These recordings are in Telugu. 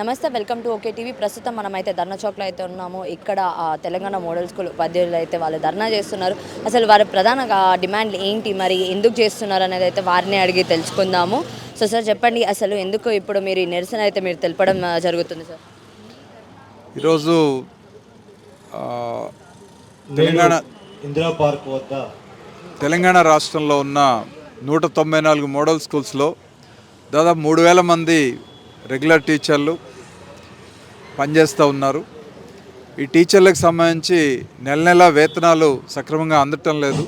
నమస్తే, వెల్కమ్ టు ఓకే టీవీ. ప్రస్తుతం మనమైతే ధర్నా చౌక్లో అయితే ఉన్నాము. ఇక్కడ తెలంగాణ మోడల్ స్కూల్ ఉపాధ్యాయులు అయితే వాళ్ళు ధర్నా చేస్తున్నారు. అసలు వారి ప్రధాన డిమాండ్లు ఏంటి, మరి ఎందుకు చేస్తున్నారు అనేది అయితే వారిని అడిగి తెలుసుకుందాము. సో సార్ చెప్పండి, అసలు ఎందుకు ఇప్పుడు మీరు ఈ నిరసన అయితే మీరు తెలపడం జరుగుతుంది సార్? ఈరోజు తెలంగాణ ఇందిరా పార్క్ వద్ద తెలంగాణ రాష్ట్రంలో ఉన్న 194 మోడల్ స్కూల్స్లో దాదాపు 3000 మంది రెగ్యులర్ టీచర్లు పనిచేస్తూ ఉన్నారు. ఈ టీచర్లకు సంబంధించి నెల నెల వేతనాలు సక్రమంగా అందటం లేదు.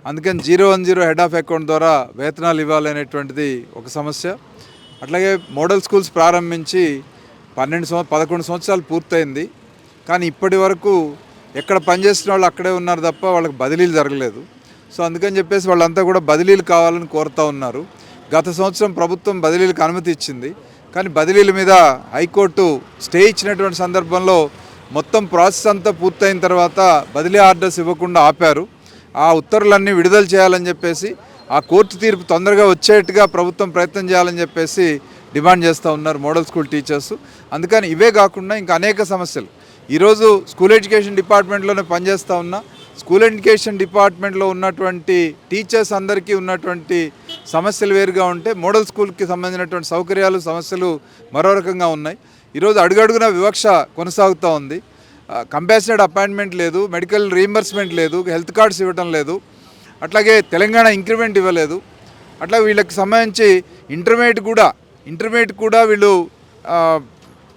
అందుకని 010 హెడ్ ఆఫ్ అకౌంట్ ద్వారా వేతనాలు ఇవ్వాలనేటువంటిది ఒక సమస్య. అట్లాగే మోడల్ స్కూల్స్ ప్రారంభించి 11 సంవత్సరాలు పూర్తయింది. కానీ ఇప్పటి వరకు ఎక్కడ పనిచేస్తున్న వాళ్ళు అక్కడే ఉన్నారు తప్ప వాళ్ళకి బదిలీలు జరగలేదు. సో అందుకని చెప్పేసి వాళ్ళంతా కూడా బదిలీలు కావాలని కోరుతూ ఉన్నారు. గత సంవత్సరం ప్రభుత్వం బదిలీలకు అనుమతి ఇచ్చింది. కానీ బదిలీల మీద హైకోర్టు స్టే ఇచ్చినటువంటి సందర్భంలో మొత్తం ప్రాసెస్ అంతా పూర్తయిన తర్వాత బదిలీ ఆర్డర్స్ ఇవ్వకుండా ఆపారు. ఆ ఉత్తర్వులన్నీ విడుదల చేయాలని చెప్పేసి, ఆ కోర్టు తీర్పు తొందరగా వచ్చేట్టుగా ప్రభుత్వం ప్రయత్నం చేయాలని చెప్పేసి డిమాండ్ చేస్తూ ఉన్నారు మోడల్ స్కూల్ టీచర్స్. అందుకని ఇవే కాకుండా ఇంకా అనేక సమస్యలు. ఈరోజు స్కూల్ ఎడ్యుకేషన్ డిపార్ట్మెంట్లోనే పనిచేస్తూ ఉన్నా, స్కూల్ ఎడ్యుకేషన్ డిపార్ట్మెంట్లో ఉన్నటువంటి టీచర్స్ అందరికీ ఉన్నటువంటి సమస్యలు వేరుగా ఉంటే మోడల్ స్కూల్కి సంబంధించినటువంటి సౌకర్యాలు సమస్యలు మరో రకంగా ఉన్నాయి. ఈరోజు అడుగడుగున వివక్ష కొనసాగుతూ ఉంది. కంపాషనేట్ అపాయింట్మెంట్ లేదు, మెడికల్ రీయింబర్స్మెంట్ లేదు, హెల్త్ కార్డ్స్ ఇవ్వడం లేదు, అట్లాగే తెలంగాణ ఇంక్రిమెంట్ ఇవ్వలేదు. అట్లా వీళ్ళకి సంబంధించి ఇంటర్మీడియట్ కూడా వీళ్ళు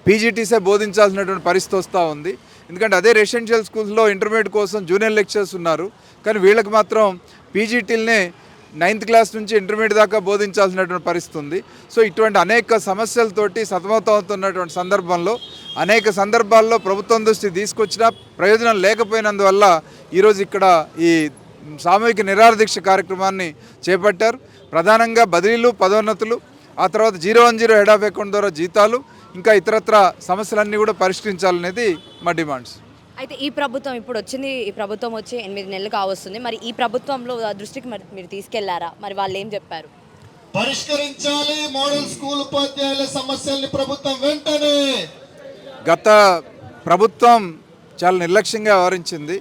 పీజీటీసే బోధించాల్సినటువంటి పరిస్థితి వస్తూ ఉంది. ఎందుకంటే అదే రెసిడెన్షియల్ స్కూల్స్లో ఇంటర్మీడియట్ కోసం జూనియర్ లెక్చరర్స్ ఉన్నారు. కానీ వీళ్ళకి మాత్రం పీజీటీలనే 9th క్లాస్ నుంచి ఇంటర్మీడియట్ దాకా బోధించాల్సినటువంటి పరిస్థితి ఉంది. సో ఇటువంటి అనేక సమస్యలతోటి సతమతమవుతున్నటువంటి సందర్భంలో అనేక సందర్భాల్లో ప్రభుత్వం దృష్టి తీసుకొచ్చినా ప్రయోజనం లేకపోయినందువల్ల ఈరోజు ఇక్కడ ఈ సామూహిక నిరాహారదీక్ష కార్యక్రమాన్ని చేపట్టారు. ప్రధానంగా బదిలీలు, పదోన్నతులు, ఆ తర్వాత 010 హెడ్ ఆఫ్ అకౌంట్ ద్వారా జీతాలు, ఇంకా ఇతరత్ర సమస్యలన్నీ కూడా పరిష్కరించాలనేది మా డిమాండ్స్. అయితే ఈ ప్రభుత్వం ఇప్పుడు వచ్చింది, ఈ ప్రభుత్వం వచ్చి 8 నెలలు కావస్తుంది. మరి ఈ ప్రభుత్వంలో దృష్టికి మీరు తీసుకెళ్లారా? మరి వాళ్ళు ఏం చెప్పారు? పరిష్కరించాలి మోడల్ స్కూల్ ఉపాధ్యాయుల సమస్యల్ని ప్రభుత్వం వెంటనే. గత ప్రభుత్వం చాలా నిర్లక్ష్యంగా వ్యవహరించింది,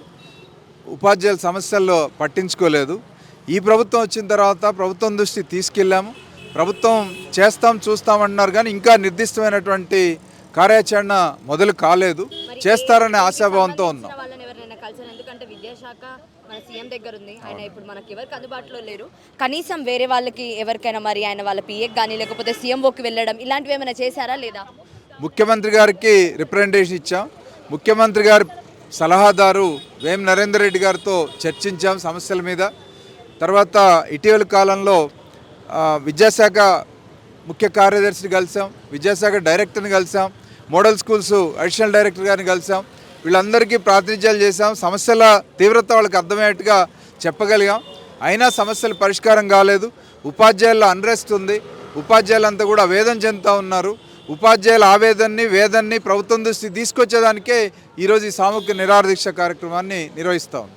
ఉపాధ్యాయుల సమస్యల్లో పట్టించుకోలేదు. ఈ ప్రభుత్వం వచ్చిన తర్వాత ప్రభుత్వం దృష్టి తీసుకెళ్ళాము. ప్రభుత్వం చూస్తామంటున్నారు కానీ ఇంకా నిర్దిష్టమైనటువంటి కార్యాచరణ మొదలు కాలేదు. చేస్తారనే ఆశాభావంతో ఉన్నాం. ఎందుకంటే విద్యాశాఖ మన సీఎం దగ్గర ఉంది, ఆయన ఇప్పుడు మనకి ఎవరికి అందుబాటులో లేరు. కనీసం వేరే వాళ్ళకి ఎవరికైనా మరి ఆయన వాళ్ళ పిఏకి కానీ లేకపోతే సీఎంఓకి వెళ్ళడం ఇలాంటివి ఏమైనా చేశారా లేదా? ముఖ్యమంత్రి గారికి రిప్రజెంటేషన్ ఇచ్చాం. ముఖ్యమంత్రి గారి సలహాదారు వేం నరేందర్ రెడ్డి గారితో చర్చించాం సమస్యల మీద. తర్వాత ఇటీవల కాలంలో విద్యాశాఖ ముఖ్య కార్యదర్శిని కలిసాం, విద్యాశాఖ డైరెక్టర్ని కలిసాం, మోడల్ స్కూల్స్ అడిషనల్ డైరెక్టర్ గారిని కలిసాం. వీళ్ళందరికీ ప్రాతినిధ్యాలు చేసాం. సమస్యల తీవ్రత వాళ్ళకి అర్థమయ్యేట్టుగా చెప్పగలిగాం. అయినా సమస్యలు పరిష్కారం కాలేదు. ఉపాధ్యాయుల అన్రెస్ట్ ఉంది. ఉపాధ్యాయులంతా కూడా ఆవేదన చెందుతూ ఉన్నారు. ఉపాధ్యాయుల వేదన్ని ప్రభుత్వం దృష్టికి తీసుకొచ్చేదానికే ఈరోజు ఈ సామూహిక నిరాహారదీక్ష కార్యక్రమాన్ని నిర్వహిస్తాం.